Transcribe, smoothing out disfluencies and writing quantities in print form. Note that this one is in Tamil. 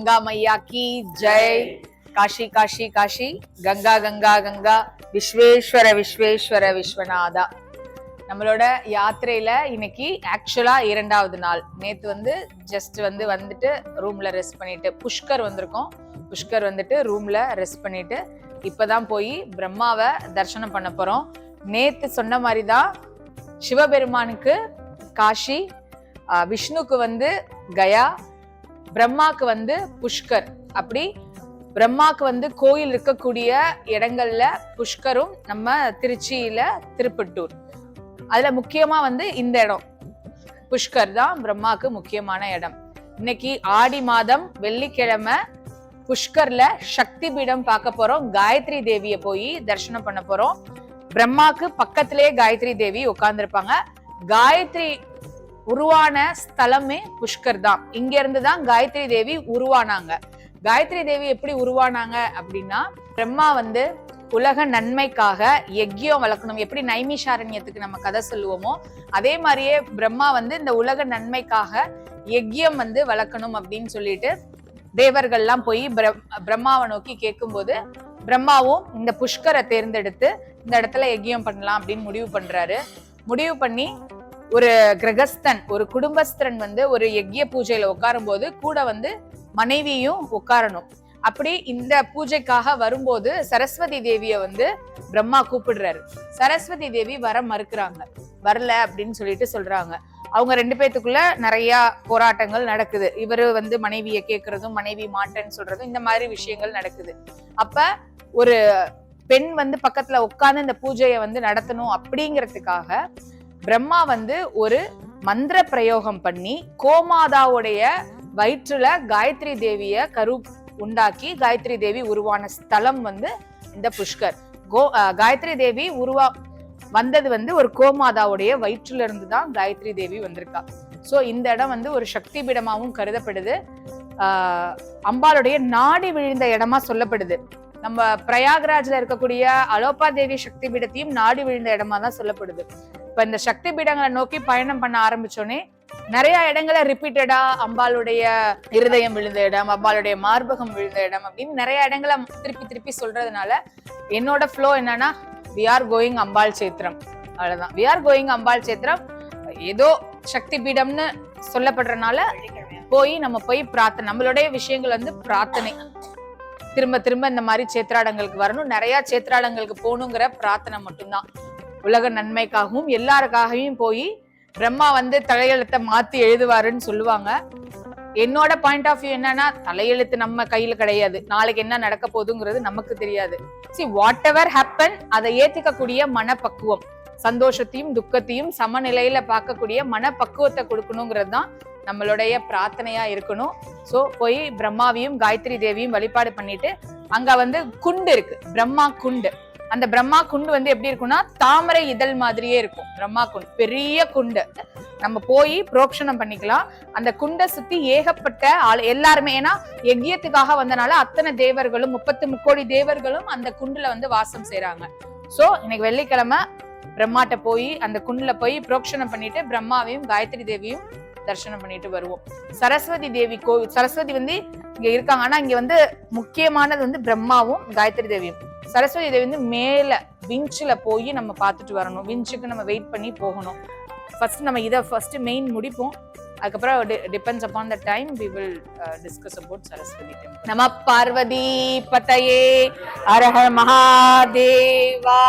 गंगा मैया की जय। काशी काशी काशी, गंगा गंगा गंगा, விஸ்வேஸ்வர விஸ்வேஸ்வர விஸ்வநாதா. நம்மளோட யாத்திரையில இன்னைக்கு ஆக்சுவலா 2வது நாள். நேத்து ஜஸ்ட் வந்துட்டு ரூம்ல ரெஸ்ட் பண்ணிட்டு புஷ்கர் வந்திருக்கோம். புஷ்கர் வந்துட்டு ரூம்ல ரெஸ்ட் பண்ணிட்டு இப்பதான் போய் பிரம்மாவை தரிசனம் பண்ண போறோம். நேத்து சொன்ன மாதிரிதான் சிவபெருமானுக்கு காஷி, விஷ்ணுக்கு கயா, பிரம்மாக்கு புஷ்கர். அப்படி பிரம்மாக்கு கோயில் இருக்கக்கூடிய இடங்கள்ல புஷ்கரும் நம்ம திருச்சியில திருப்பட்டூர். அதுல முக்கியமா இந்த இடம் புஷ்கர் தான் பிரம்மாக்கு முக்கியமான இடம். இன்னைக்கு ஆடி மாதம் வெள்ளிக்கிழமை புஷ்கர்ல சக்தி பீடம் பார்க்க போறோம். காயத்ரி தேவிய போய் தரிசனம் பண்ண போறோம். பிரம்மாக்கு பக்கத்திலேயே காயத்ரி தேவி உட்கார்ந்துருப்பாங்க. காயத்ரி உருவான ஸ்தலமே புஷ்கர் தான். இங்க இருந்துதான் காயத்ரி தேவி உருவானாங்க. காயத்ரி தேவி எப்படி உருவானாங்க அப்படின்னா, பிரம்மா உலக நன்மைக்காக யஜ்யம் வளர்க்கணும். எப்படி நைமிஷாரண்யத்துக்கு நம்ம கதை சொல்லுவோமோ அதே மாதிரியே பிரம்மா இந்த உலக நன்மைக்காக யஜ்யம் வளர்க்கணும் அப்படின்னு சொல்லிட்டு தேவர்கள்லாம் போய் பிரம்மாவை நோக்கி கேட்கும் போது பிரம்மாவும் இந்த புஷ்கரை தேர்ந்தெடுத்து இந்த இடத்துல யஜ்யம் பண்ணலாம் அப்படின்னு முடிவு பண்றாரு. முடிவு பண்ணி ஒரு கிரகஸ்தன், ஒரு குடும்பஸ்தன் ஒரு யஜ்ய பூஜையில உட்காரும் போது கூட மனைவியும் உட்காரணும். அப்படி இந்த பூஜைக்காக வரும்போது சரஸ்வதி தேவிய பிரம்மா கூப்பிடுறாரு. சரஸ்வதி தேவி வர மறுக்கிறாங்க. வரல அப்படின்னு சொல்லிட்டு சொல்றாங்க. அவங்க 2 பேத்துக்குள்ள நிறைய போராட்டங்கள் நடக்குது. இவரு மனைவியை கேட்கறதும் மனைவி மாட்டேன்னு சொல்றதும் இந்த மாதிரி விஷயங்கள் நடக்குது. அப்ப ஒரு பெண் பக்கத்துல உட்கார்ந்து இந்த பூஜையை நடத்தணும் அப்படிங்கிறதுக்காக பிரம்மா ஒரு மந்திர பிரயோகம் பண்ணி கோமாதாவுடைய வயிற்றுல காயத்ரி தேவிய கரு உண்டாக்கி காயத்ரி தேவி உருவான ஸ்தலம் இந்த புஷ்கர். காயத்ரி தேவி வந்தது ஒரு கோமாதாவுடைய வயிற்றுல இருந்துதான் காயத்ரி தேவி வந்திருக்கா. சோ இந்த இடம் ஒரு சக்தி பீடமாவும் கருதப்படுது. அம்பாளுடைய நாடி விழுந்த இடமா சொல்லப்படுது. நம்ம பிரயாக்ராஜ்ல இருக்கக்கூடிய அலோபா தேவி சக்தி பீடத்தையும் நாடி விழுந்த இடமா தான் சொல்லப்படுது. இப்ப இந்த சக்தி பீடங்களை நோக்கி பயணம் பண்ண ஆரம்பிச்சோன்னே நிறைய இடங்களை ரிப்பீட்டடா அம்பாளுடைய இருதயம் விழுந்த இடம், அம்பாளுடைய மார்பகம் விழுந்த இடம் அப்படின்னு நிறைய இடங்களை திருப்பி திருப்பி சொல்றதுனால என்னோட ஃப்ளோ என்னன்னா, வி ஆர் கோயிங் அம்பாள் சேத்திரம். அவ்வளவுதான், வி ஆர் கோயிங் அம்பாள் சேத்திரம். ஏதோ சக்தி பீடம்னு சொல்லப்படுறதுனால நம்ம போய் பிரார்த்தனை, நம்மளுடைய விஷயங்கள் பிரார்த்தனை. திரும்ப திரும்ப இந்த மாதிரி சேத்ராடங்களுக்கு வரணும், நிறைய சேத்ராடங்களுக்கு போகணுங்கிற பிரார்த்தனை மட்டும்தான். உலக நன்மைக்காகவும் எல்லாருக்காகவும் போய் பிரம்மா தலையெழுத்தை மாத்தி எழுதுவாருன்னு சொல்லுவாங்க. என்னோட பாயிண்ட் ஆஃப் வியூ என்னன்னா, தலையெழுத்து நம்ம கையில கிடையாது. நாளைக்கு என்ன நடக்க போகுதுங்கிறது நமக்கு தெரியாது. வாட் எவர் ஹேப்பன், அதை ஏத்துக்கக்கூடிய மனப்பக்குவம், சந்தோஷத்தையும் துக்கத்தையும் சமநிலையில பார்க்கக்கூடிய மனப்பக்குவத்தை கொடுக்கணுங்கிறது தான் நம்மளுடைய பிரார்த்தனையா இருக்கணும். சோ போய் பிரம்மாவையும் காயத்ரி தேவியும் வழிபாடு பண்ணிட்டு அங்க குண்டு இருக்கு, பிரம்மா குண்டு. அந்த பிரம்மா குண்டு எப்படி இருக்கும்னா தாமரை இதழ் மாதிரியே இருக்கும். பிரம்மா குண்டு பெரிய குண்டு. நம்ம போய் புரோக்ஷனம் பண்ணிக்கலாம். அந்த குண்டை சுத்தி ஏகப்பட்ட எல்லாருமே, ஏன்னா யஜ்யத்துக்காக வந்தனால அத்தனை தேவர்களும் 33 கோடி தேவர்களும் அந்த குண்டுல வாசம் செய்யறாங்க. சோ இன்னைக்கு வெள்ளிக்கிழமை பிரம்மாட்ட போய் அந்த குண்டுல போய் புரோக்ஷனம் பண்ணிட்டு பிரம்மாவையும் காயத்ரி தேவியும் தரிசனம் பண்ணிட்டு வருவோம். சரஸ்வதி தேவி கோவில், சரஸ்வதி இங்க இருக்காங்க. ஆனா இங்க முக்கியமானது பிரம்மாவும் காயத்ரி தேவியும். சரஸ்வதி தேவி மேல விஞ்சுல போய் நம்ம பார்த்துட்டு வரணும். விஞ்சுக்கு நம்ம வெயிட் பண்ணி போகணும். ஃபர்ஸ்ட் நம்ம இதை மெயின் முடிப்போம். அதுக்கப்புறம் depends upon the time we will discuss about Saraswati temple. நம பார்வதி பதயே ஹர ஹர மகாதேவா.